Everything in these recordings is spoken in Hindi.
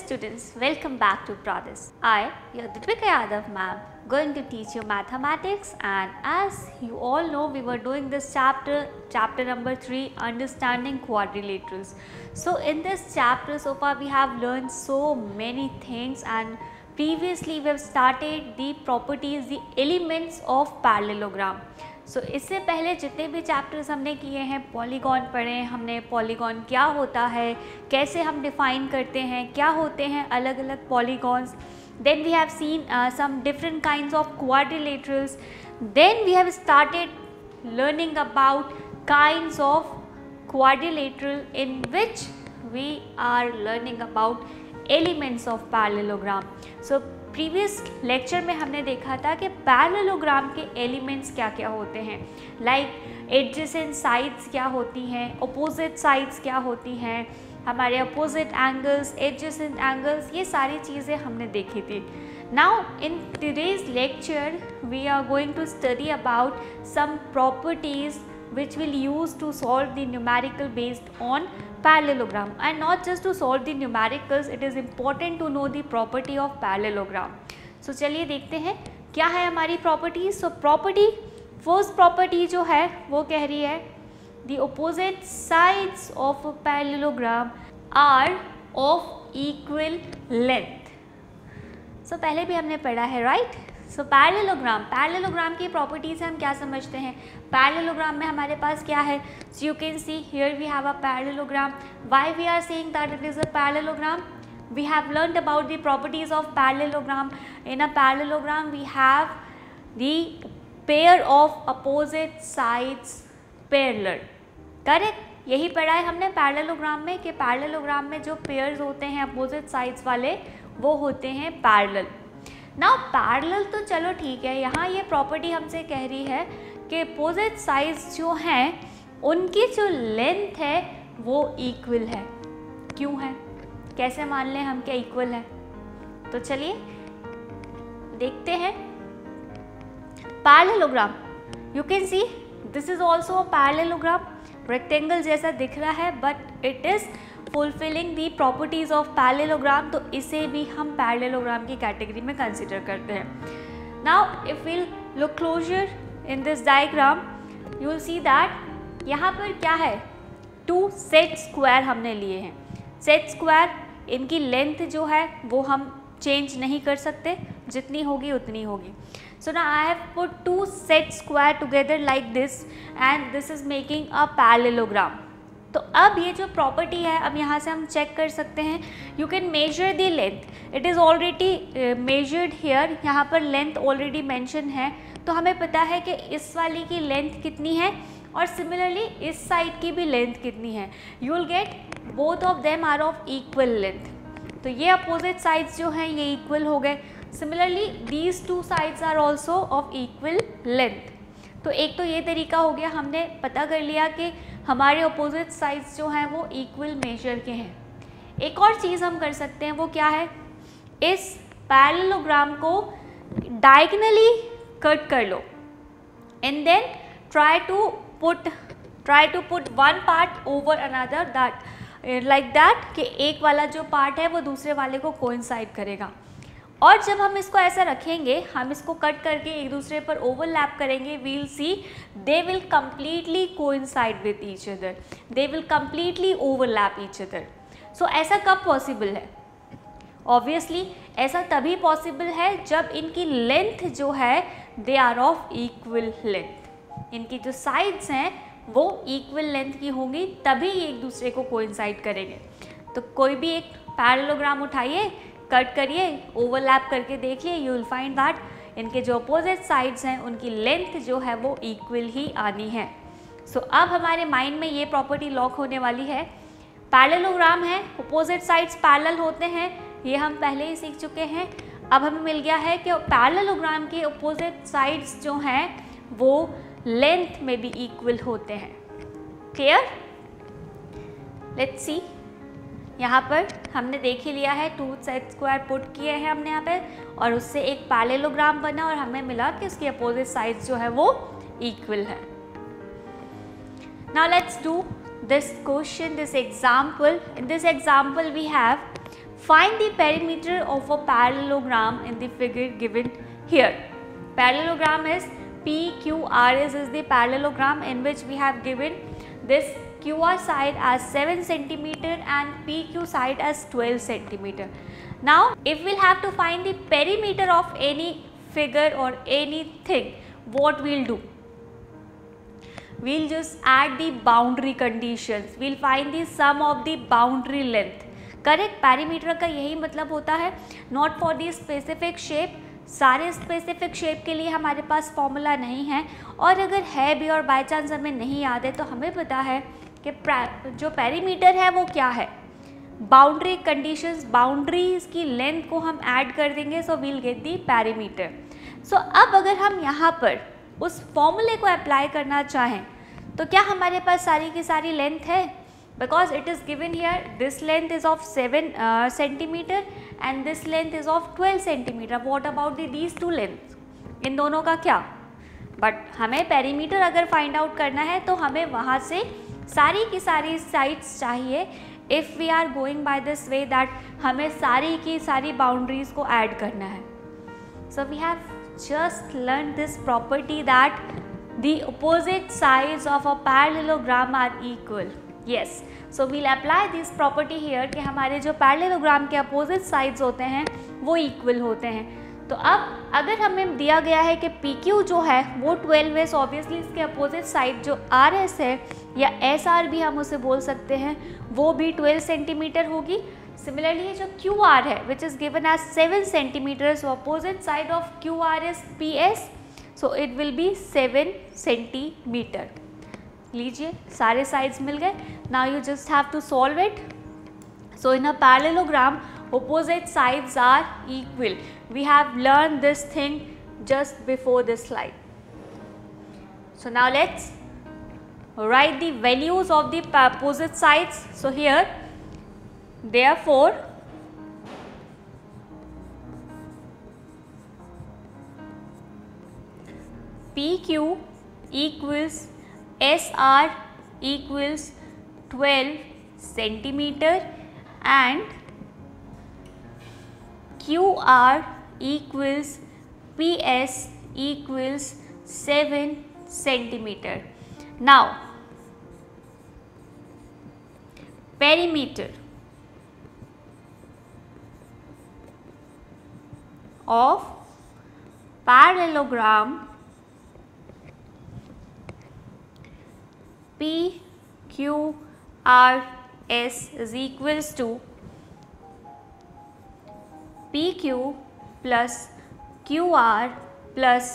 students, welcome back to Pradesh. I, your Deepika Yadav ma'am, going to teach you mathematics, and as you all know, we were doing this chapter number 3, understanding quadrilaterals. So in this chapter so far we have learned so many things, and previously we have started the properties, the elements of parallelogram. सो इससे पहले जितने भी चैप्टर्स हमने किए हैं, पॉलीगॉन पढ़े हमने, पॉलीगॉन क्या होता है, कैसे हम डिफ़ाइन करते हैं, क्या होते हैं अलग अलग polygons. Then we have seen some different kinds of quadrilaterals. Then we have started learning about kinds of quadrilateral in which we are learning about elements of parallelogram. So previous lecture में हमने देखा था कि पैरेललोग्राम के एलिमेंट्स क्या क्या होते हैं, लाइक एडजेसेंट साइड्स क्या होती हैं, अपोजिट साइड्स क्या होती हैं, हमारे अपोजिट एंगल्स, एडजेसेंट एंगल्स, ये सारी चीज़ें हमने देखी थी. Now in today's lecture we are going to study about some properties which will use to solve the numerical based on parallelogram, and not just to solve the numericals, it is important to know the property of parallelogram. So चलिए देखते हैं क्या है हमारी property. So property, first property जो है वो कह रही है the opposite sides of a parallelogram are of equal length. सो पहले भी हमने पढ़ा है, राइट. सो पैरेललोग्राम की प्रॉपर्टीज़ हम क्या समझते हैं. पैरेललोग्राम में हमारे पास क्या है. So you can see here we have a parallelogram. Why we are saying that it is a parallelogram? We have learned about the properties of parallelogram. In a parallelogram we have the pair of opposite sides parallel. Correct, यही पढ़ा है हमने पैरेललोग्राम में कि पैरेललोग्राम में जो पेयर्स होते हैं अपोजिट साइड्स वाले वो होते हैं पैरेलल. नाउ पैरेलल तो चलो ठीक है, यहाँ ये प्रॉपर्टी हमसे कह रही है कि अपोजिट साइड्स जो हैं उनकी जो लेंथ है वो इक्वल है. क्यों है, कैसे मान लें हम क्या इक्वल है. तो चलिए देखते हैं. Parallelogram, you can see this is also a parallelogram. Rectangle जैसा दिख रहा है but it is fulfilling the properties of parallelogram, तो इसे भी हम पैरेललोग्राम की कैटेगरी में कंसिडर करते हैं. Now if we'll look closer in this diagram you will see that यहाँ पर क्या है, 2 सेट स्क्वायर हमने लिए हैं. सेट स्क्वायर, इनकी लेंथ जो है वो हम चेंज नहीं कर सकते, जितनी होगी उतनी होगी. So now I have put 2 set square together like this and this is making a parallelogram. तो अब ये जो प्रॉपर्टी है अब यहाँ से हम चेक कर सकते हैं. You can measure the length, it is already measured here. यहाँ पर लेंथ ऑलरेडी मेंशन है, तो हमें पता है कि इस वाली की लेंथ कितनी है और सिमिलरली इस साइड की भी लेंथ कितनी है. You will get both of them are of equal length. तो ये अपोजिट साइड्स जो हैं ये इक्वल हो गए. Similarly these 2 sides are also of equal length. तो एक तो ये तरीका हो गया, हमने पता कर लिया कि हमारे अपोजिट साइड्स जो हैं वो इक्वल मेजर के हैं. एक और चीज़ हम कर सकते हैं, वो क्या है, इस पैरेललोग्राम को डायगोनली कट कर लो and then try to put one part over another, that like that कि एक वाला जो पार्ट है वो दूसरे वाले को कोइंसाइड करेगा. और जब हम इसको ऐसा रखेंगे, हम इसको कट करके एक दूसरे पर ओवरलैप करेंगे, we will see they will completely coincide with each other, they will completely overlap each other. So ऐसा कब पॉसिबल है? ऑब्वियसली ऐसा तभी पॉसिबल है जब इनकी लेंथ जो है they are of equal length. इनकी जो साइड्स हैं वो इक्वल लेंथ की होंगी, तभी एक दूसरे को कोइंसाइड करेंगे. तो कोई भी एक पैरेललोग्राम उठाइए, कट करिए, ओवरलैप करके देखिए, यू विल फाइंड दैट इनके जो अपोजिट साइड्स हैं उनकी लेंथ जो है वो इक्वल ही आनी है. सो अब हमारे माइंड में ये प्रॉपर्टी लॉक होने वाली है. पैरेललोग्राम है, अपोजिट साइड्स पैरेलल होते हैं, ये हम पहले ही सीख चुके हैं. अब हमें मिल गया है कि पैरेललोग्राम के अपोजिट साइड्स जो हैं वो लेंथ में भी इक्वल होते हैं. क्लियर? Let's see. यहाँ पर हमने देख ही लिया है, 2 सेट स्क्वायर पुट किए हैं हमने यहाँ पे और उससे एक पैरेललोग्राम बना और हमें मिला कि उसकी अपोजिट साइड्स जो है वो इक्वल है. Now let's do this question, this example. In this example we have Find the perimeter of a parallelogram in the figure given here. Parallelogram is PQRS is the parallelogram in which we have given this QR side as 7 cm and PQ side as 12 cm. Now, if we'll have to find the perimeter of any figure or anything, what we'll do? We'll just add the boundary conditions. We'll find the sum of the boundary length. Correct, perimeter का यही मतलब होता है, not for the specific shape. सारे स्पेसिफिक शेप के लिए हमारे पास फॉर्मूला नहीं है, और अगर है भी और बाय चांस हमें नहीं याद है तो हमें पता है कि जो पैरीमीटर है वो क्या है. बाउंड्री कंडीशंस, बाउंड्रीज की लेंथ को हम ऐड कर देंगे, so we'll get the perimeter. So अब अगर हम यहाँ पर उस फॉर्मूले को अप्लाई करना चाहें तो क्या हमारे पास सारी की सारी लेंथ है? Because it is given here, this length is of 7 centimeter and this length is of 12 centimeter. What about these two lengths? इन दोनों का क्या? But हमें पेरीमीटर अगर फाइंड आउट करना है तो हमें वहाँ से सारी की सारी साइड्स चाहिए. If we are going by this way that हमें सारी की सारी बाउंड्रीज को ऐड करना है. So we have just learned this property that the opposite sides of a parallelogram are equal. Yes, so we'll apply this property here कि हमारे जो पैरेललोग्राम के अपोजिट साइड्स होते हैं वो इक्वल होते हैं. तो अब अगर हमें दिया गया है कि PQ जो है वो 12 है, सो ऑब्वियसली इसके अपोजिट साइड जो RS है या SR भी हम उसे बोल सकते हैं, वो भी 12 सेंटीमीटर होगी. सिमिलरली जो QR है which is given as 7 centimetre, so opposite side of QR is PS, so it will be 7 centimetre. लीजिए सारे साइड्स मिल गए. Now you just have to solve it. So in a parallelogram opposite sides are equal. We have learned this thing just before this slide. So now let's write the values of the opposite sides. So here, therefore, PQ equals SR equals 12 centimeter and QR equals PS equals 7 centimeter. Now, perimeter of parallelogram PQRS is equals to PQ plus QR plus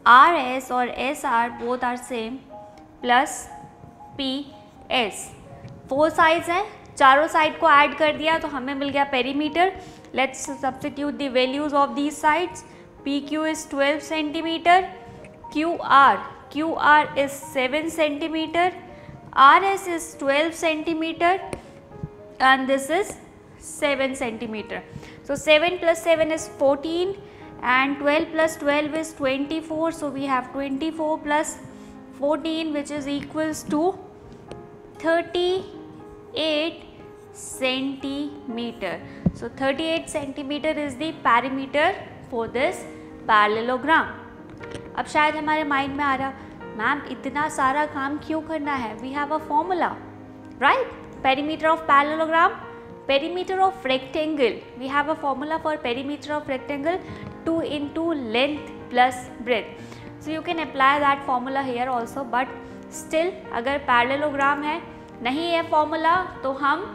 RS or SR both are same plus PS. 4 sides हैं, चारों साइड को ऐड कर दिया तो हमें मिल गया perimeter. Let's substitute the values of these sides. PQ is 12 centimeter, QR is 7 centimeter, RS is 12 centimeter and this is 7 centimeter. So 7 plus 7 is 14 and 12 plus 12 is 24. So we have 24 plus 14 which is equals to 38 centimeter. So 38 centimeter is the perimeter for this parallelogram. अब शायद हमारे माइंड में आ रहा, मैम इतना सारा काम क्यों करना है? We have a formula, right? Perimeter of parallelogram, perimeter of rectangle, we have a formula for perimeter of rectangle, 2 into length plus breadth. So you can apply that formula here also, but still अगर पैरेललोग्राम है, नहीं है फॉर्मूला, तो हम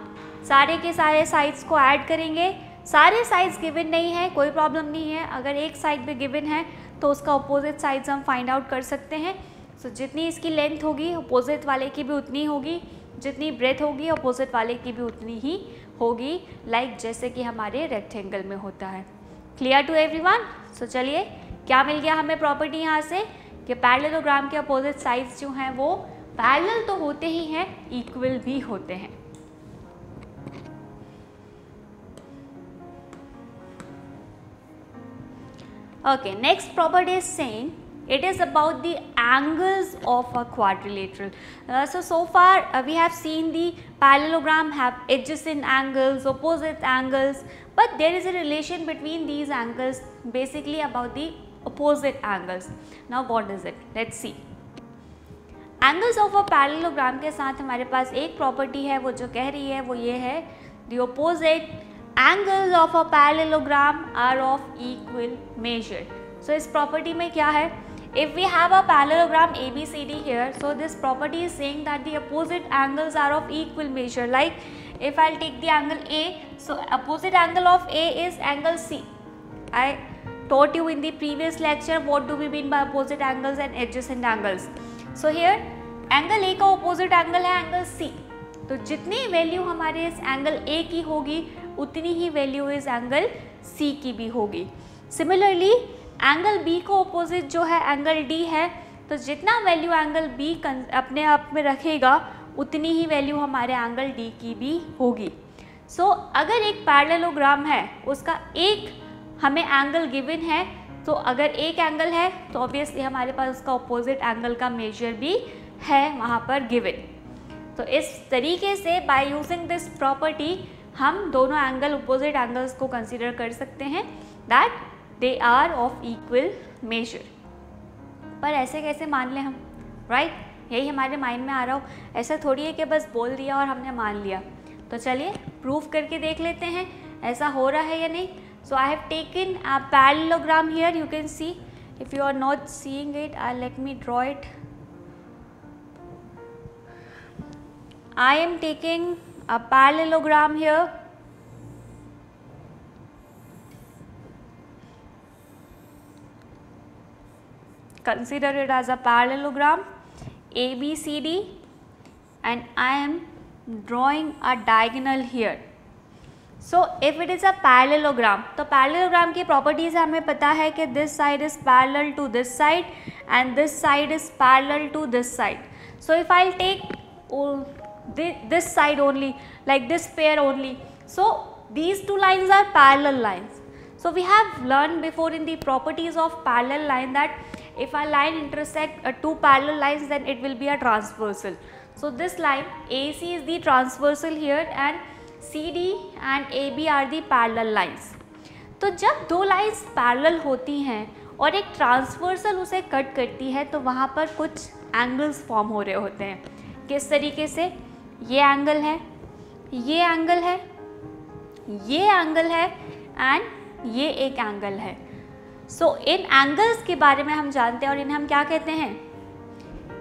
सारे के सारे साइड्स को ऐड करेंगे. सारे साइड्स गिवन नहीं है, कोई प्रॉब्लम नहीं है. अगर एक साइड पे गिवन है तो उसका अपोजिट साइड्स हम फाइंड आउट कर सकते हैं. सो जितनी इसकी लेंथ होगी अपोजिट वाले की भी उतनी होगी, जितनी ब्रेथ होगी अपोजिट वाले की भी उतनी ही होगी, लाइक जैसे कि हमारे रेक्टेंगल में होता है. Clear to everyone? सो चलिए, क्या मिल गया हमें प्रॉपर्टी यहाँ से कि पैरेललोग्राम के अपोजिट साइड्स जो हैं वो पैरेलल तो होते ही हैं, इक्वल भी होते हैं. Okay, next property is saying it is about the angles of a quadrilateral. So far we have seen the parallelogram have adjacent angles, opposite angles, but there is a relation between these angles, basically about the opposite angles. Now what is it? Let's see. Angles of a parallelogram के साथ हमारे पास एक प्रॉपर्टी है वो जो कह रही है वो ये है, the opposite angles of a parallelogram are of equal measure. So इस प्रॉपर्टी में क्या है, if we have a parallelogram ABCD here, so this property is saying that the opposite angles are of equal measure. Like if I'll take the angle A, so opposite angle of A is angle C. I taught you in the previous lecture what do we mean by opposite angles and adjacent angles. So here angle A का opposite angle है angle C. तो जितनी वैल्यू हमारे इस एंगल A की होगी उतनी ही वैल्यू इस एंगल C की भी होगी. सिमिलरली एंगल B को अपोजिट जो है एंगल D है, तो जितना वैल्यू एंगल B अपने आप में रखेगा उतनी ही वैल्यू हमारे एंगल D की भी होगी. सो अगर एक पैरेललोग्राम है उसका एक हमें एंगल गिवन है, तो अगर एक एंगल है तो ऑब्वियसली हमारे पास उसका अपोजिट एंगल का मेजर भी है वहाँ पर गिवन. तो इस तरीके से बाय यूजिंग दिस प्रॉपर्टी हम दोनों एंगल अपोजिट एंगल्स को कंसिडर कर सकते हैं that they are of equal measure. पर ऐसे कैसे मान लें हम, राइट? यही हमारे माइंड में आ रहा हो. ऐसा थोड़ी है कि बस बोल दिया और हमने मान लिया. तो चलिए प्रूफ करके देख लेते हैं ऐसा हो रहा है या नहीं. So I have taken a parallelogram here, you can see. If you are not seeing it, let me draw it. I am taking a parallelogram here. Consider it as a parallelogram ABCD and I am drawing a diagonal here. So if it is a parallelogram, तो parallelogram की properties हमें पता है कि this side is parallel to this side and this side is parallel to this side. So if I'll take this side only, like this pair only, so these two lines are parallel lines. So we have learned before in the properties of parallel line that if a line intersect two parallel lines then it will be a transversal. So this line AC is the transversal here and CD and AB are the parallel lines. तो जब दो लाइन्स पैरेलल होती हैं और एक ट्रांसवर्सल उसे कट करती है तो वहाँ पर कुछ एंगल्स फॉर्म हो रहे होते हैं. किस तरीके से? ये एंगल है, ये एंगल है, ये एंगल है एंड ये एक एंगल है. सो इन एंगल्स के बारे में हम जानते हैं और इन्हें हम क्या कहते हैं?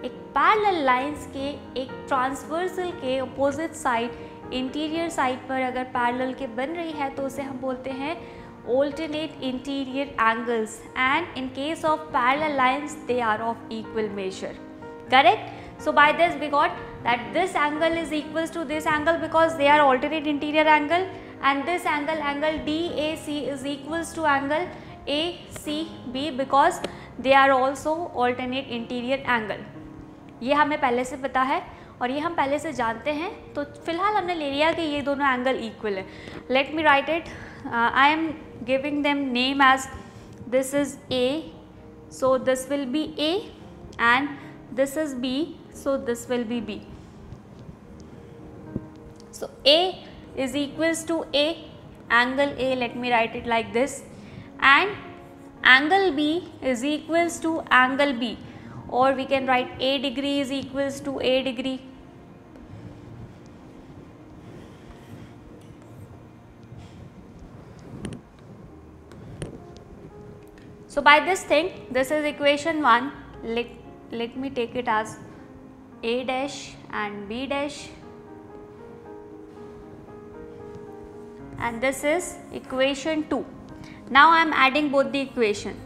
एक पैरेलल लाइंस के एक ट्रांसवर्सल के अपोजिट साइड इंटीरियर साइड पर अगर पैरेलल के बन रही है तो उसे हम बोलते हैं alternate interior angles, and in case of parallel lines they are of equal measure. Correct? So by this we got that this angle is equals to this angle because they are alternate interior angle, and this angle DAC is equals to angle ACB because they are also alternate interior angle. ये हमें पहले से पता है और ये हम पहले से जानते हैं. तो फिलहाल हमने ले लिया कि ये दोनों एंगल इक्वल है. Let me write it. I am giving them name as this is A, so this will be A, and this is B, so this will be B. So A is equals to A, angle A, let me write it like this, and angle B is equals to angle B, or we can write A degree is equals to A degree. So by this thing, this is equation 1. Let me take it as A dash and B dash, and this is equation 2. Now I am adding both the equation.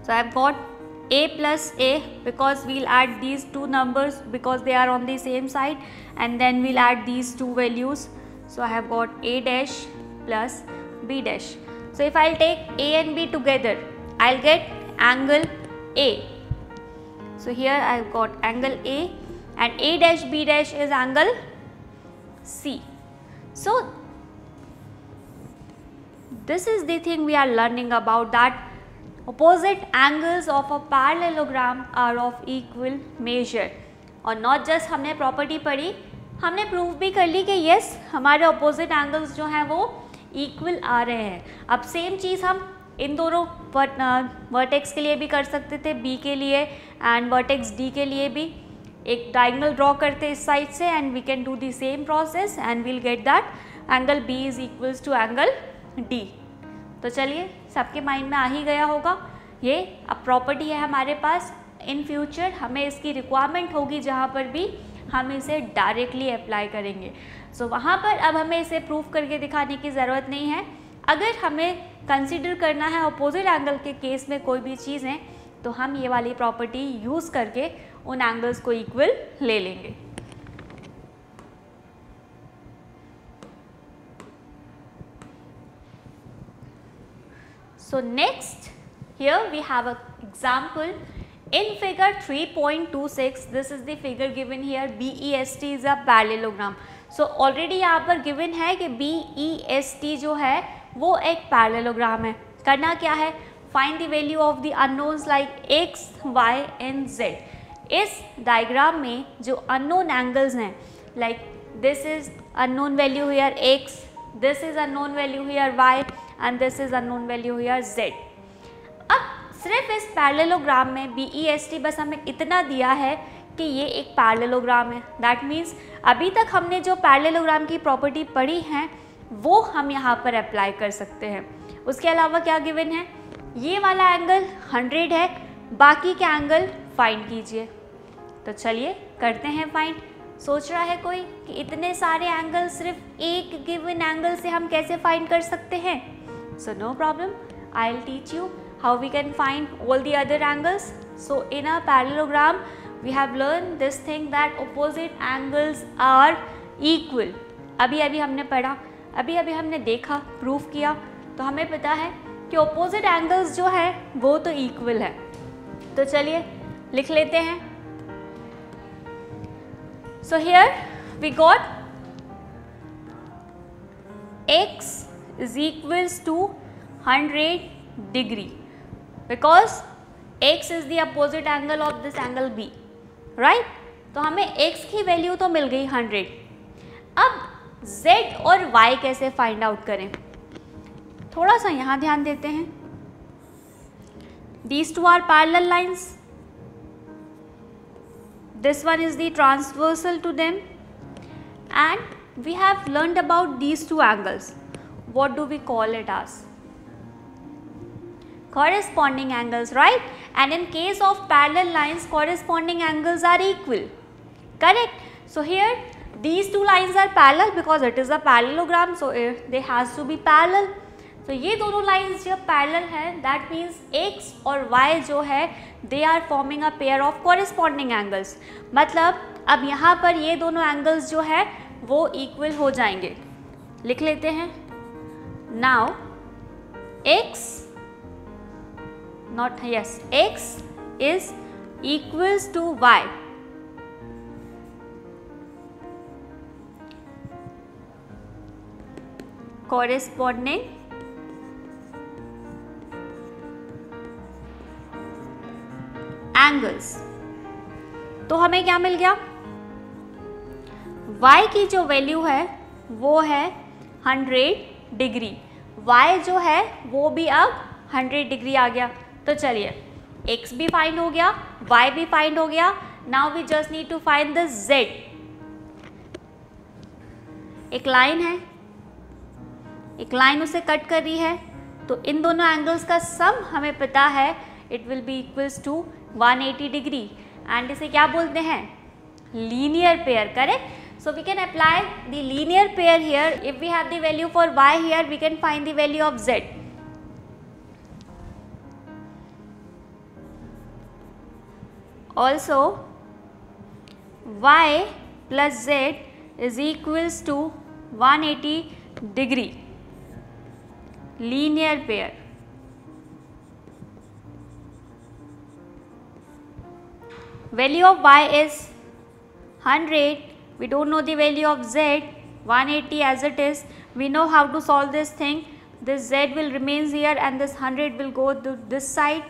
So I have got A plus A because we will add these two numbers because they are on the same side, and then we will add these two values. So I have got A dash plus B dash. So if I will take A and B together, I will get angle A. So here I have got angle A, and A dash B dash is angle C. So this is the thing we are learning about, that opposite angles of a parallelogram are of equal measure. और नॉट जस्ट हमने प्रॉपर्टी पढ़ी, हमने प्रूव भी कर ली कि यस हमारे अपोजिट एंगल्स जो हैं वो इक्वल आ रहे हैं. अब सेम चीज़ हम इन दोनों वर्टेक्स के लिए भी कर सकते थे, बी के लिए एंड वर्टेक्स डी के लिए भी. एक डायगोनल ड्रॉ करते इस साइड से and we can do the same process and we'll get that angle B is equals to angle D. तो चलिए सबके माइंड में आ ही गया होगा. ये अब प्रॉपर्टी है हमारे पास. इन फ्यूचर हमें इसकी रिक्वायरमेंट होगी जहाँ पर भी हम इसे डायरेक्टली अप्लाई करेंगे. सो वहाँ पर अब हमें इसे प्रूव करके दिखाने की ज़रूरत नहीं है. अगर हमें कंसिडर करना है अपोजिट एंगल के केस में कोई भी चीज़ें, तो हम ये वाली प्रॉपर्टी यूज़ करके उन एंगल्स को इक्वल ले लेंगे. So next, here we have an example in figure 3.26. This is the figure given here. BEST is a parallelogram. So already यहाँ पर given है कि BEST जो है वो एक parallelogram है. करना क्या है? Find the value of the unknowns like x, y and z. इस डायग्राम में जो unknown angles हैं, like this is unknown value here x, this is unknown value here y and this is unknown value here z. अब सिर्फ इस पैरेललोग्राम में BEST बस हमें इतना दिया है कि ये एक पैरेललोग्राम है. दैट मीन्स अभी तक हमने जो पैरेललोग्राम की प्रॉपर्टी पढ़ी हैं वो हम यहाँ पर अप्लाई कर सकते हैं. उसके अलावा क्या गिवन है? ये वाला एंगल 100 है, बाकी के एंगल फाइंड कीजिए. तो चलिए करते हैं फाइंड. सोच रहा है कोई कि इतने सारे एंगल सिर्फ एक गिवन एंगल से हम कैसे फाइंड कर सकते हैं? So no problem, I'll teach you how we can find all the other angles. So in a parallelogram we have learned this thing that opposite angles are equal. अभी हमने पढ़ा, अभी हमने देखा, प्रूफ किया, तो हमें पता है कि opposite angles जो है वो तो equal है. तो चलिए लिख लेते हैं. So here we got x is equals to 100 degree because x is the opposite angle of this angle B, right? तो हमें x की वैल्यू तो मिल गई 100. अब z और y कैसे फाइंड आउट करें? थोड़ा सा यहाँ ध्यान देते हैं. These two are parallel lines. This one is the transversal to them and we have learned about these two angles. What do we call it as? Corresponding angles, right? And in case of parallel lines, corresponding angles are equal, correct? So here these two lines are parallel because it is a parallelogram, so they has to be parallel. So ये दोनों lines जब parallel है, that means x और y जो है they are forming a pair of corresponding angles. मतलब अब यहाँ पर ये दोनों angles जो है वो equal हो जाएंगे. लिख लेते हैं. Now x is equals to y. Corresponding angles. तो हमें क्या मिल गया? y की जो वैल्यू है वो है 100 डिग्री. y जो है वो भी अब 100 डिग्री आ गया. तो चलिए x भी फाइंड हो गया, y भी फाइंड हो गया. Now we just need to find the z. एक लाइन है, एक लाइन उसे कट कर रही है, तो इन दोनों एंगल्स का सम हमें पता है it will be equals to 180 degree. And इसे क्या बोलते हैं? Linear pair, correct? So we can apply the linear pair here. If we have the value for y here, we can find the value of z. Also, y plus z is equals to 180 degree. Linear pair. Value of y is 100. We don't know the value of z, 180 as it is. We know how to solve this thing. this z will remains here and this 100 will go to this side,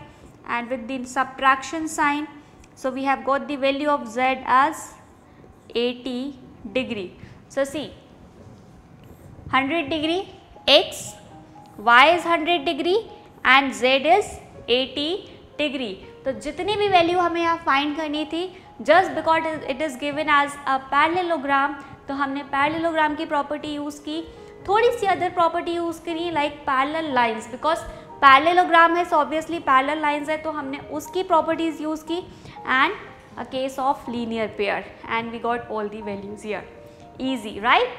and with the subtraction sign, so we have got the value of z as 80 degree. So see, 100 degree x, y is 100 degree and z is 80 degree. तो जितनी भी वैल्यू हमें यहाँ फाइंड करनी थी, just because it is given as a parallelogram, तो हमने पैरेललोग्राम की प्रॉपर्टी यूज़ की, थोड़ी सी अदर प्रॉपर्टी यूज़ करी like parallel lines, because parallelogram है, सो ऑब्वियसली पैरेलल लाइंस है, तो हमने उसकी प्रॉपर्टीज़ यूज़ की, and a case of linear pair, and we got all the values here. Easy, right?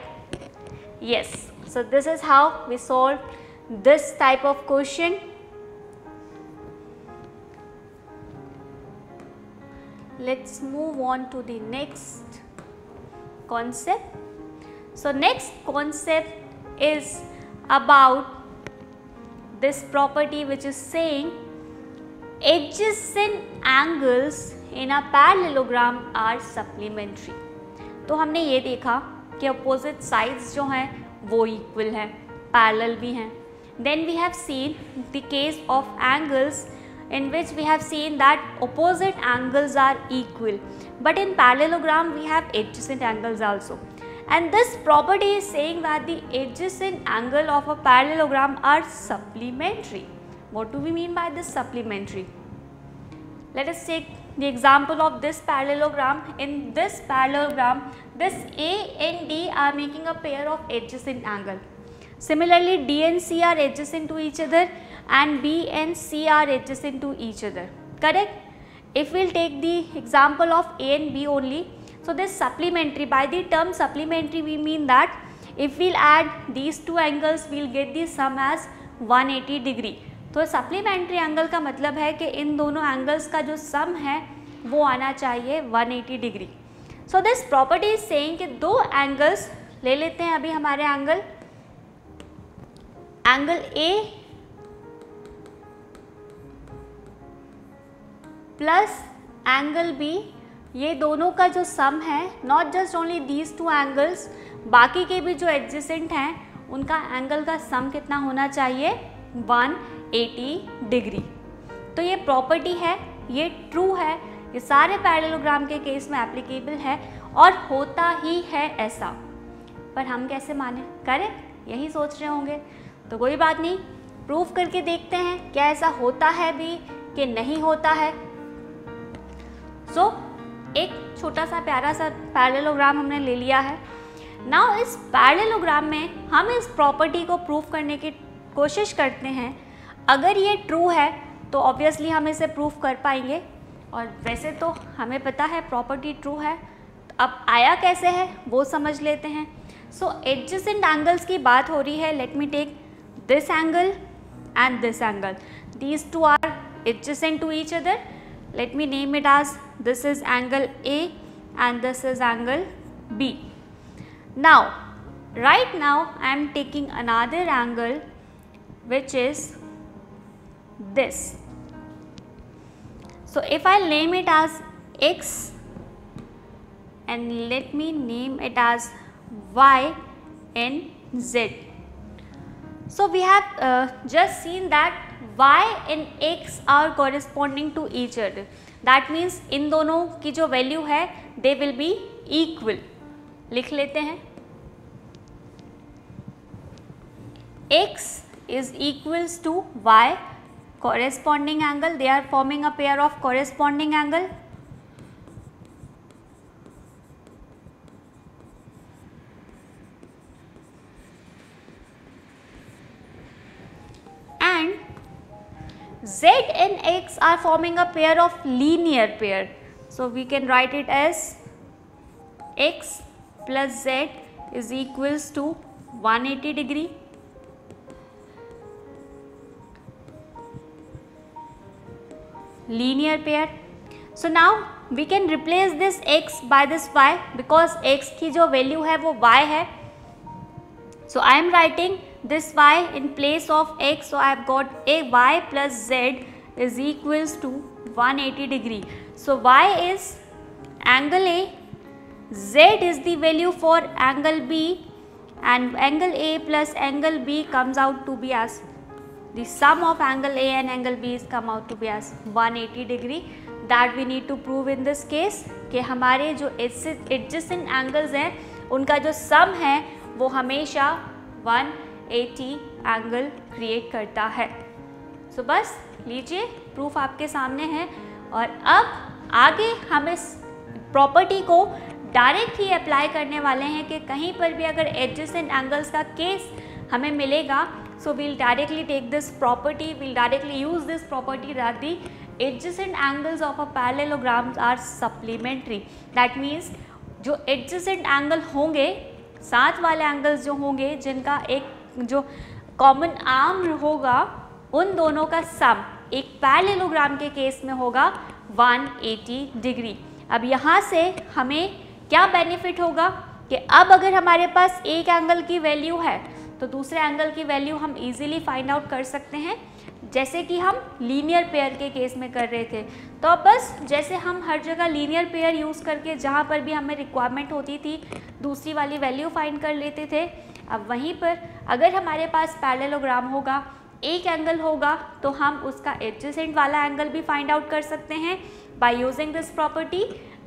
Yes. So this is how we solve this type of question. Let's move on to the next concept. So next concept is about this property which is saying adjacent angles in a parallelogram are supplementary. तो हमने ये देखा कि अपोजिट साइड्स जो हैं वो इक्वल हैं, पैरेलल भी हैं. Then we have seen the case of angles in which we have seen that opposite angles are equal, but in parallelogram we have adjacent angles also, and this property is saying that the adjacent angle of a parallelogram are supplementary. What do we mean by this supplementary? Let us take the example of this parallelogram. In this parallelogram, this A and D are making a pair of adjacent angle. Similarly, D and C are adjacent to each other, and B and C are adjacent to each other. Correct? If we will take the example of A and B only, so this supplementary, by the term supplementary we mean that if we will add these two angles, we will get the sum as 180 degree. तो supplementary angle का मतलब है कि इन दोनों angles का जो sum है वो आना चाहिए 180 degree. So this property is saying कि दो angles ले लेते हैं अभी हमारे angle A plus angle B, ये दोनों का जो सम है, not just only these two angles, बाकी के भी जो एडजेसेंट हैं उनका एंगल का सम कितना होना चाहिए 180 डिग्री. तो ये प्रॉपर्टी है, ये ट्रू है, ये सारे पैरेललोग्राम के केस में एप्लीकेबल है और होता ही है ऐसा. पर हम कैसे माने? करेक्ट, यही सोच रहे होंगे. तो कोई बात नहीं, प्रूफ करके देखते हैं क्या ऐसा होता है भी कि नहीं होता है. एक छोटा सा प्यारा सा पैरेललोग्राम हमने ले लिया है. नाउ इस पैरेललोग्राम में हम इस प्रॉपर्टी को प्रूफ करने की कोशिश करते हैं. अगर ये ट्रू है तो ऑब्वियसली हम इसे प्रूफ कर पाएंगे, और वैसे तो हमें पता है प्रॉपर्टी ट्रू है. अब आया कैसे है वो समझ लेते हैं. एडजेसेंट एंगल्स की बात हो रही है. Let me take this angle and this angle. These two are adjacent to each other. Let me name it as this is angle A and this is angle B. Now, right now I am taking another angle which is this. So if I name it as X and let me name it as Y and Z. So we have just seen that y and x are corresponding to each other. That means इन दोनों की जो वैल्यू है they will be equal. लिख लेते हैं. x is equals to y, corresponding angle. They are forming a pair of corresponding angle. Z and X are forming a pair of linear pair. So we can write it as X plus Z is equals to 180 degree. Linear pair. So now we can replace this X by this Y because X की जो value है वो Y है. So I am writing this y in place of x, so I have got a y plus z is equals to 180 degree. So y is angle A, z is the value for angle B, and angle A plus angle B comes out to be as the sum of angle A and angle B is come out to be as 180 degree. That we need to prove in this case कि हमारे जो adjacent angles हैं उनका जो sum है वो हमेशा 180 एंगल क्रिएट करता है. सो बस लीजिए प्रूफ आपके सामने है. और अब आगे हम इस प्रॉपर्टी को डायरेक्ट ही अप्लाई करने वाले हैं कि कहीं पर भी अगर एडजेसेंट एंगल्स का केस हमें मिलेगा, so we'll directly take this property, we'll directly use this property that the adjacent angles of a parallelograms are supplementary. That means जो एडजेसेंट एंगल होंगे, साथ वाले एंगल्स जो होंगे जिनका एक जो कॉमन आर्म होगा, उन दोनों का सम एक पैरेललोग्राम के केस में होगा 180 डिग्री. अब यहाँ से हमें क्या बेनिफिट होगा कि अब अगर हमारे पास एक एंगल की वैल्यू है तो दूसरे एंगल की वैल्यू हम इजीली फाइंड आउट कर सकते हैं, जैसे कि हम लीनियर पेयर के केस में कर रहे थे. तो अब बस जैसे हम हर जगह लीनियर पेयर यूज़ करके जहाँ पर भी हमें रिक्वायरमेंट होती थी दूसरी वाली वैल्यू फाइंड कर लेते थे, अब वहीं पर अगर हमारे पास पैरेललोग्राम होगा, एक एंगल होगा, तो हम उसका एडजेसेंट वाला एंगल भी फाइंड आउट कर सकते हैं by using this property,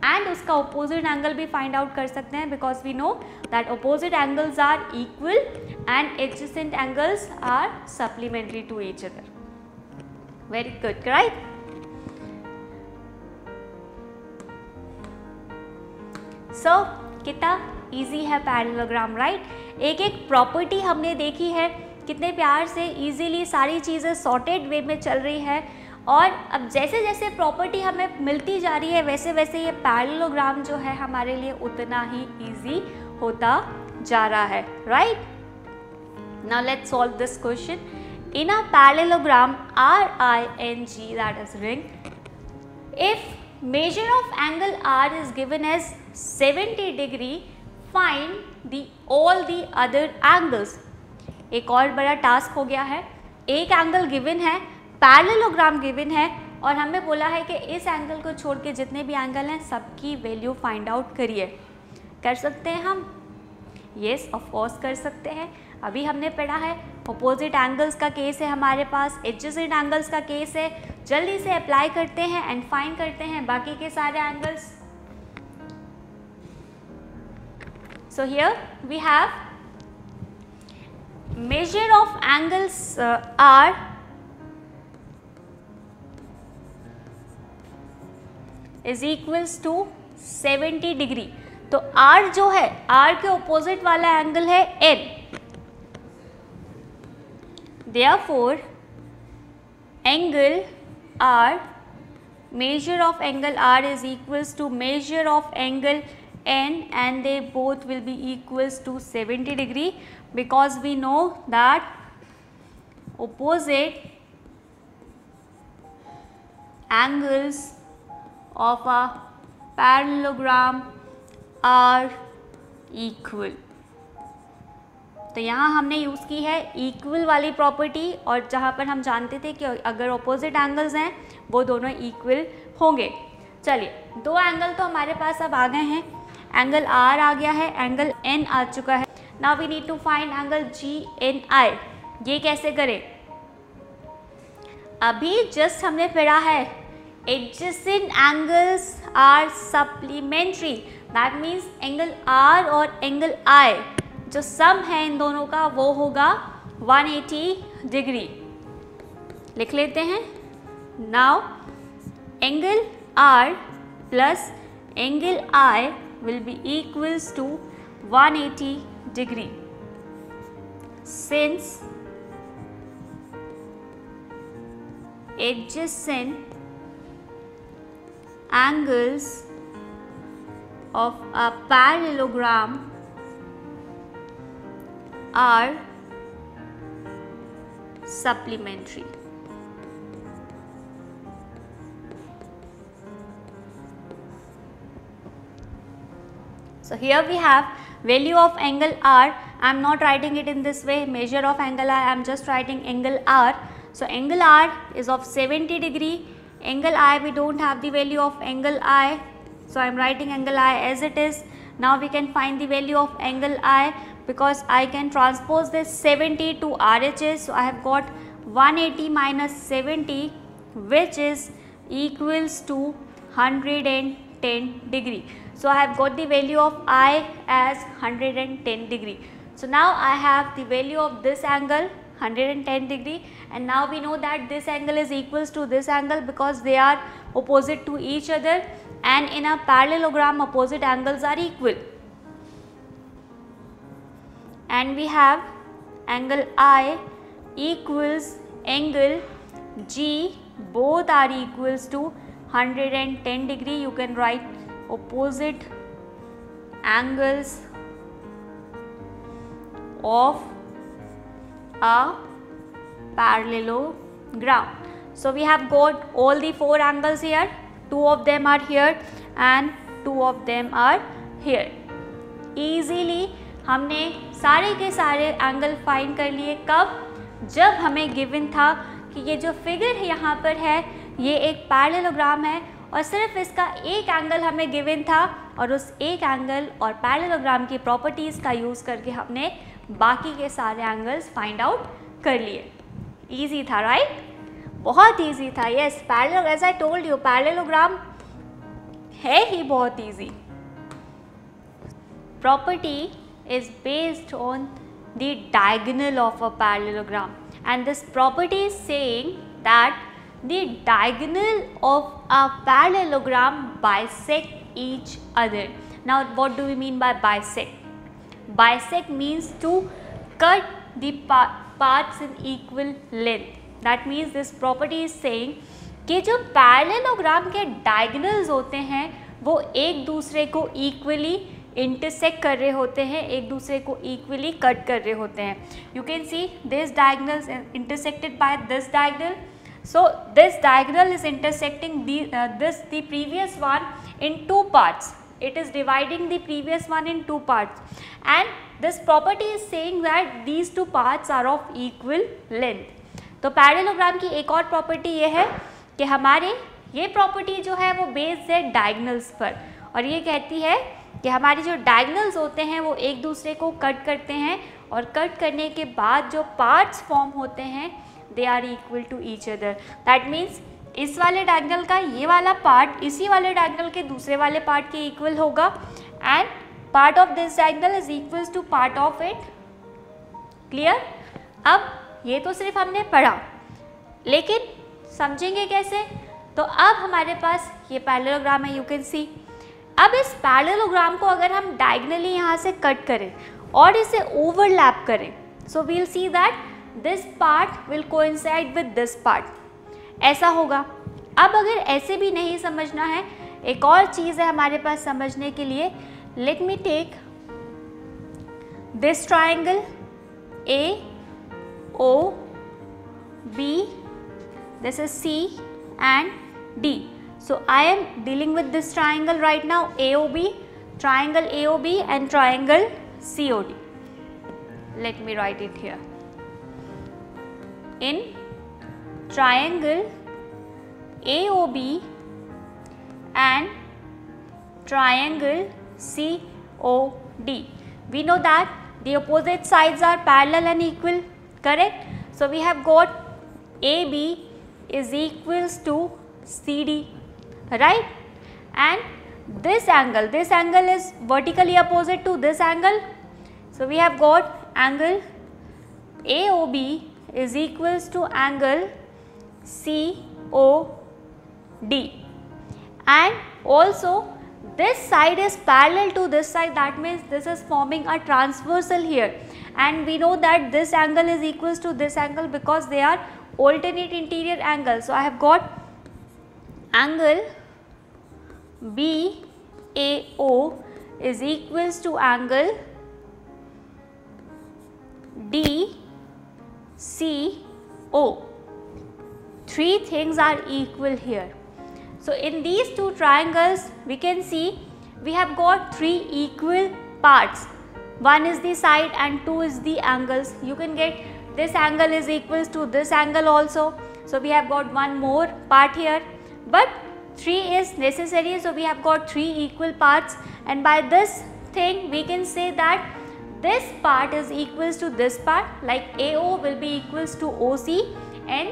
and उसका अपोजिट एंगल भी फाइंड आउट कर सकते हैं because we know that opposite angles are equal and adjacent angles are supplementary to each other. Very good, right? So कितना इजी है पैरेललोग्राम, राइट? एक एक प्रॉपर्टी हमने देखी है, कितने प्यार से इजीली सारी चीज़ें सॉर्टेड वे में चल रही है. और अब जैसे जैसे प्रॉपर्टी हमें मिलती जा रही है वैसे वैसे ये पैरेललोग्राम जो है हमारे लिए उतना ही इजी होता जा रहा है, right? Now let's solve this question. In a parallelogram RING, that is ring, if measure of angle R is given as 70 degree, find the all the other angles. एक और बड़ा टास्क हो गया है. एक एंगल गिवन है, पैरेललोग्राम गिवन है, और हमें बोला है कि इस एंगल को छोड़ के जितने भी एंगल हैं सबकी वैल्यू फाइंड आउट करिए. कर सकते हैं हम? येस, ऑफ कोर्स कर सकते हैं. अभी हमने पढ़ा है अपोजिट एंगल्स का केस है हमारे पास, एडजेसेंट एंगल्स का केस है. जल्दी से अप्लाई करते हैं एंड फाइंड करते हैं बाकी के सारे angles. So here we have measure of angles R is equals to 70 degree. तो R जो है, R के ऑपोजिट वाला एंगल है N. Therefore angle R, measure of angle R is equals to measure of angle N, and they both will be equals to 70 degree, because we know that opposite angles of a parallelogram are equal. तो यहाँ हमने यूज़ की है इक्वल वाली प्रॉपर्टी, और जहाँ पर हम जानते थे कि अगर ऑपोजिट एंगल्स हैं वो दोनों इक्वल होंगे. चलिए, दो एंगल तो हमारे पास अब आ गए हैं. एंगल R आ गया है, एंगल N आ चुका है. Now we need to find angle GNI. ये कैसे करें? अभी जस्ट हमने पढ़ा है adjacent angles are supplementary. That means angle R और एंगल I जो सम है इन दोनों का वो होगा 180 डिग्री. लिख लेते हैं. Now angle R plus angle I will be equals to 180 degree. Since adjacent angles of a parallelogram are supplementary. So here we have value of angle R. I am not writing it in this way, measure of angle R, I am just writing angle R. So angle R is of 70 degree. Angle I, we don't have the value of angle I, so I am writing angle I as it is. Now we can find the value of angle I because I can transpose this 70 to RHS. So I have got 180 minus 70, which is equals to 110 degree. So I have got the value of I as 110 degree. So now I have the value of this angle 110 degree, and now we know that this angle is equals to this angle because they are opposite to each other, and in a parallelogram opposite angles are equal. And we have angle I equals angle G, both are equals to 110 degree. You can write opposite angles of a parallelogram. So we have got all the 4 angles here, 2 of them are here and 2 of them are here. Easily हमने सारे के सारे एंगल फाइंड कर लिए। कब? जब हमें गिवन था कि ये जो फिगर यहाँ पर है ये एक पैरेललोग्राम है और सिर्फ इसका एक एंगल हमें गिवन था, और उस एक एंगल और पैरेललोग्राम की प्रॉपर्टीज़ का यूज़ करके हमने बाकी के सारे एंगल्स फाइंड आउट कर लिए। ईजी था, राइट? बहुत ईजी था। Yes, parallel, as I told you, parallelogram है ही बहुत easy. Property is based on the diagonal of a parallelogram, and this property is saying that the diagonal of a parallelogram bisect each other. Now what do we mean by bisect? Bisect means to cut the parts in equal length. That means this property is saying कि जो parallelogram के diagonals होते हैं वो एक दूसरे को equally इंटरसेक्ट कर रहे होते हैं, एक दूसरे को इक्वली कट कर रहे होते हैं। You can see this diagonal intersected by this diagonal, so this diagonal is intersecting the previous one in 2 parts. It is dividing the previous one in 2 parts, and this property is saying that these 2 parts are of equal length. तो पैरेललोग्राम की एक और प्रॉपर्टी ये है कि हमारे ये प्रॉपर्टी जो है वो बेस्ड है डायगोनल्स पर, और ये कहती है कि हमारे जो डायगोनल्स होते हैं वो एक दूसरे को कट करते हैं, और कट करने के बाद जो पार्ट्स फॉर्म होते हैं they are equal to each other. That means इस वाले डायगोनल का ये वाला पार्ट इसी वाले डायगोनल के दूसरे वाले पार्ट के इक्वल होगा, and part of this diagonal is equals to part of it. Clear? अब ये तो सिर्फ हमने पढ़ा, लेकिन समझेंगे कैसे? तो अब हमारे पास ये पैरेललोग्राम है, यू कैन सी। अब इस पैरेललोग्राम को अगर हम डायगोनली यहाँ से कट करें और इसे ओवरलैप करें, so we'll see that this part will coincide with this part, ऐसा होगा। अब अगर ऐसे भी नहीं समझना है, एक और चीज़ है हमारे पास समझने के लिए। Let me take this triangle A O B, this is C and D. So I am dealing with this triangle right now, AOB, triangle AOB and triangle COD. Let me write it here. In triangle AOB and triangle COD, we know that the opposite sides are parallel and equal, correct? So we have got AB is equals to CD, right? And this angle is vertically opposite to this angle, so we have got angle AOB is equals to angle COD, and also this side is parallel to this side, that means this is forming a transversal here, and we know that this angle is equals to this angle because they are alternate interior angles. So I have got angle BAO is equals to angle DCO. 3 things are equal here. So in these 2 triangles we can see we have got 3 equal parts. 1 is the side and 2 is the angles. You can get this angle is equals to this angle also. So we have got 1 more part here, but 3 is necessary, so we have got 3 equal parts, and by this thing we can say that this part is equals to this part, like AO will be equals to OC and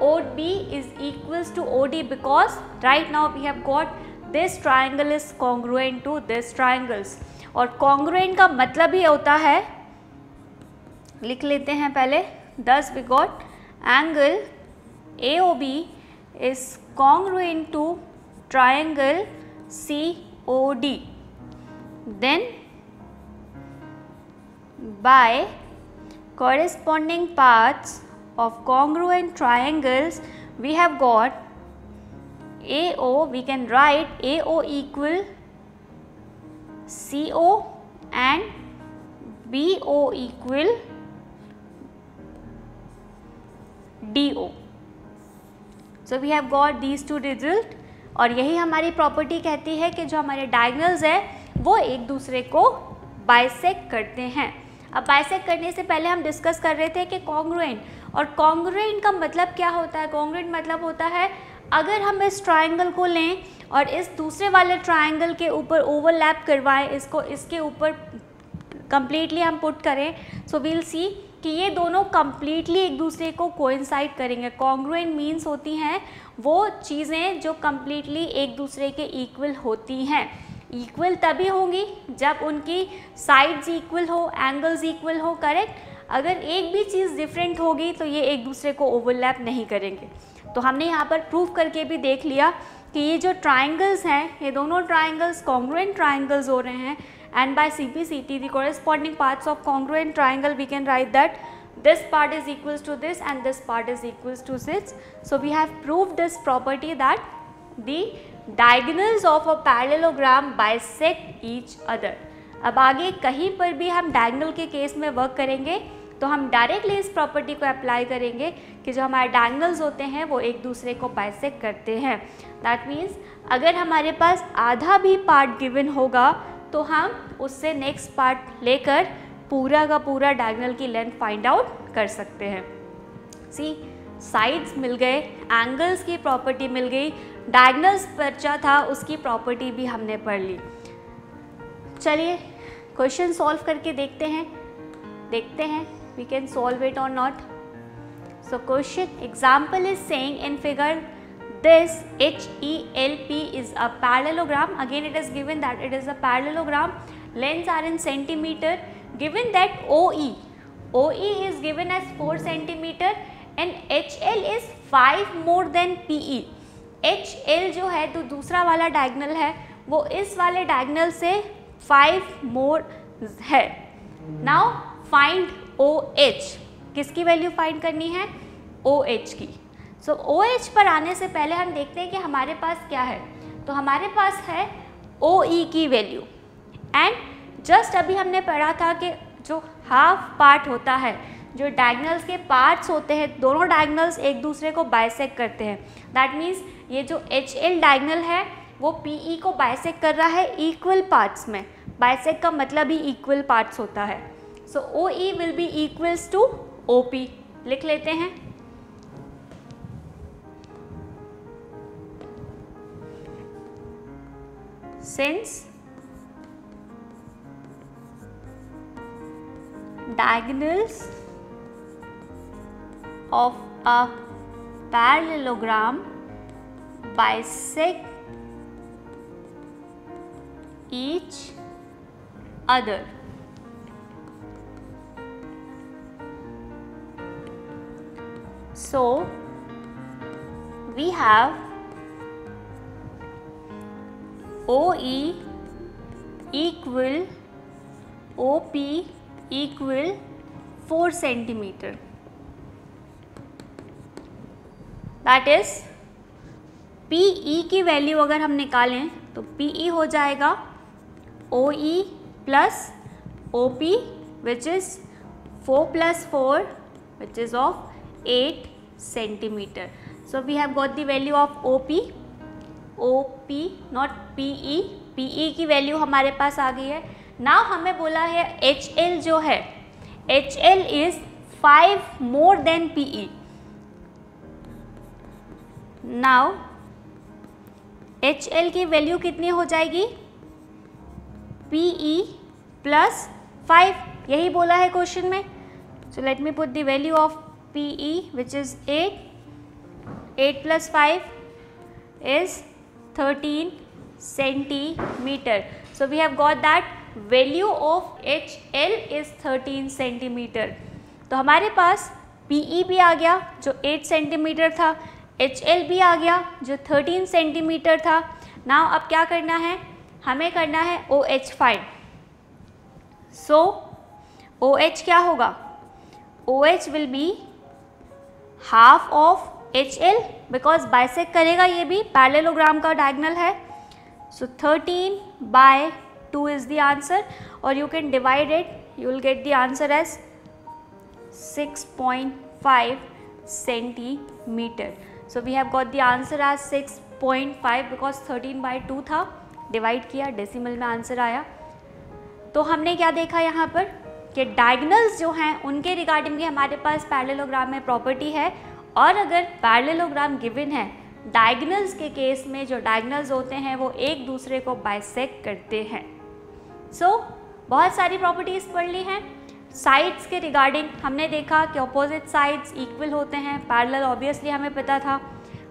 OB is equals to OD, because right now we have got this triangle is congruent to this triangles. और congruent का मतलब ही होता है, लिख लेते हैं पहले, thus we got angle AOB is congruent to triangle COD. Then by corresponding paths of congruent triangles we have got AO, we can write AO equal CO and BO equal DO. So we have got these two result, और यही हमारी प्रॉपर्टी कहती है कि जो हमारे डायगोनल्स है वो एक दूसरे को बाइसेक्ट करते हैं. अब बाइसेक्ट करने से पहले हम डिस्कस कर रहे थे कि कॉन्ग्रुएंट, और कॉन्ग्रुएंट का मतलब क्या होता है. कॉन्ग्रुएंट मतलब होता है अगर हम इस ट्राइंगल को लें और इस दूसरे वाले ट्राइंगल के ऊपर ओवरलैप करवाएं, इसको इसके ऊपर कम्प्लीटली हम पुट करें, सो वील सी कि ये दोनों कम्प्लीटली एक दूसरे को कोइंसाइड करेंगे. कॉन्ग्रुएंट मीन्स होती हैं वो चीज़ें जो कम्प्लीटली एक दूसरे के इक्वल होती हैं. इक्वल तभी होंगी जब उनकी साइड्स इक्वल हो, एंगल्स इक्वल हो, करेक्ट. अगर एक भी चीज़ डिफरेंट होगी तो ये एक दूसरे को ओवरलैप नहीं करेंगे. तो हमने यहाँ पर प्रूव करके भी देख लिया कि ये जो ट्राइंगल्स हैं ये दोनों ट्राइंगल्स कॉन्ग्रुएंट ट्राइंगल्स हो रहे हैं. And by CPCT, the corresponding parts of congruent triangle, we can write that this part is equals to this and this part is equals to this. So we have proved this property that the diagonals of a parallelogram bisect each other. अब आगे कहीं पर भी हम डायगोनल के केस में वर्क करेंगे तो हम डायरेक्टली इस प्रॉपर्टी को अप्लाई करेंगे कि जो हमारे डायगोनल्स होते हैं वो एक दूसरे को बाइसेक्ट करते हैं. दैट मीन्स अगर हमारे पास आधा भी पार्ट गिवन होगा तो हम उससे नेक्स्ट पार्ट लेकर पूरा का पूरा डायगोनल की लेंथ फाइंड आउट कर सकते हैं. सी, साइड्स मिल गए, एंगल्स की प्रॉपर्टी मिल गई, डायगोनल्स बचा था उसकी प्रॉपर्टी भी हमने पढ़ ली. चलिए क्वेश्चन सॉल्व करके देखते हैं वी कैन सॉल्व इट और not. So question example is saying in figure this HELP is a parallelogram. Again it is given that it is a parallelogram. Lengths are in centimeter. Given that OE is given as 4 centimeter and HL is 5 more than PE. HL जो है तो दूसरा वाला डायगोनल है वो इस वाले डायगोनल से 5 more है. Now find OH. किसकी वैल्यू फाइंड करनी है? OH की. सो OH पर आने से पहले हम देखते हैं कि हमारे पास क्या है. तो हमारे पास है OE की वैल्यू, एंड जस्ट अभी हमने पढ़ा था कि जो हाफ पार्ट होता है, जो डायगोनल्स के पार्ट्स होते हैं, दोनों डायगोनल्स एक दूसरे को बाइसेक्ट करते हैं. दैट मीन्स ये जो HL डायगोनल है वो PE को बाइसेक्ट कर रहा है इक्वल पार्ट्स में. बाइसेक्ट का मतलब ही इक्वल पार्ट्स होता है. So OE will be equals to OP. लिख लेते हैं. Since diagonals of a parallelogram bisect each other, so we have OE equal OP equal 4 centimeter. That is PE की वैल्यू अगर हम निकालें तो PE हो जाएगा OE plus OP which is 4 plus 4 which is of 8 centimeter. So we have got the value of OP not PE. PE की वैल्यू हमारे पास आ गई है. नाउ हमें बोला है HL जो है HL is 5 more than PE. Now HL की वैल्यू कितनी हो जाएगी? PE plus 5. यही बोला है क्वेश्चन में. So let me put the value of PE which is 8. 8 plus 5 is 13 centimeter. So we have got that value of HL is 13 centimeter. तो हमारे पास PE भी आ गया जो 8 सेंटीमीटर था, HL भी आ गया जो 13 सेंटीमीटर था. नाउ अब क्या करना है, हमें करना है OH फाइंड. सो OH क्या होगा, OH will be half of HL because bisect करेगा, ये भी पैरेललोग्राम का डायगोनल है. सो 13/2 इज द आंसर और you can divide it, you will get the answer as 6.5 centimetre. So we have got the answer as 6.5 because 13/2 था, डिवाइड किया, डेसिमल में आंसर आया. तो हमने क्या देखा यहाँ पर कि डायगोनल्स जो हैं उनके रिगार्डिंग भी हमारे पास पैरेललोग्राम में प्रॉपर्टी है. और अगर पैरेललोग्राम गिवन है, डायगोनल्स के केस में जो डायगोनल्स होते हैं वो एक दूसरे को बाइसेक्ट करते हैं. सो बहुत सारी प्रॉपर्टीज़ पढ़ ली हैं. साइड्स के रिगार्डिंग हमने देखा कि ऑपोजिट साइड्स इक्वल होते हैं, पैरेलल ऑब्वियसली हमें पता था.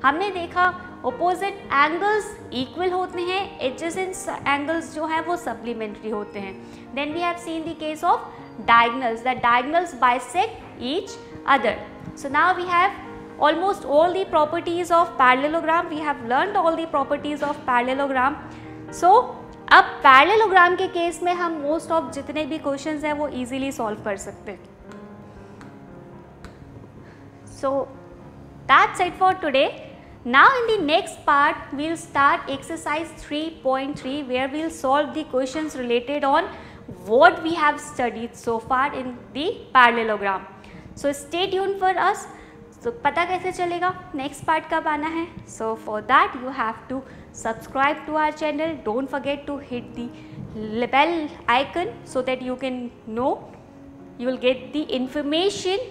हमने देखा ऑपोजिट एंगल्स इक्वल होते हैं, एडजेसेंट एंगल्स जो हैं वो सप्लीमेंट्री होते हैं. Then we have seen the case of diagonals, that diagonals bisect each other. So now we have almost all the properties of parallelogram. We have learned all the properties of parallelogram. So अब parallelogram के केस में हम मोस्ट ऑफ जितने भी क्वेश्चंस हैं वो easily solve कर सकते हैं. So that's it for today. Now in the next part we'll start exercise 3.3 where we'll solve the questions related on what we have studied so far in the parallelogram. So stay tuned for us. So पता कैसे चलेगा next part कब आना है? So for that you have to subscribe to our channel. Don't forget to hit the bell icon so that you can know, you will get the information.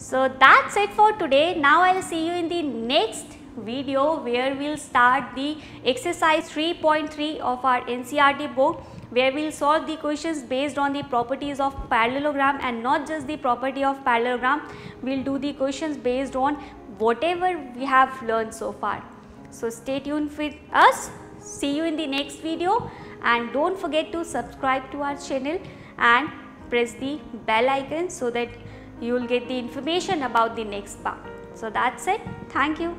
So that's it for today. Now I'll see you in the next video where we'll start the exercise 3.3 of our NCERT book, where we'll solve the questions based on the properties of parallelogram, and not just the property of parallelogram, we'll do the questions based on whatever we have learned so far. So stay tuned with us. See you in the next video, and don't forget to subscribe to our channel and press the bell icon so that you will get the information about the next part. So that's it. Thank you.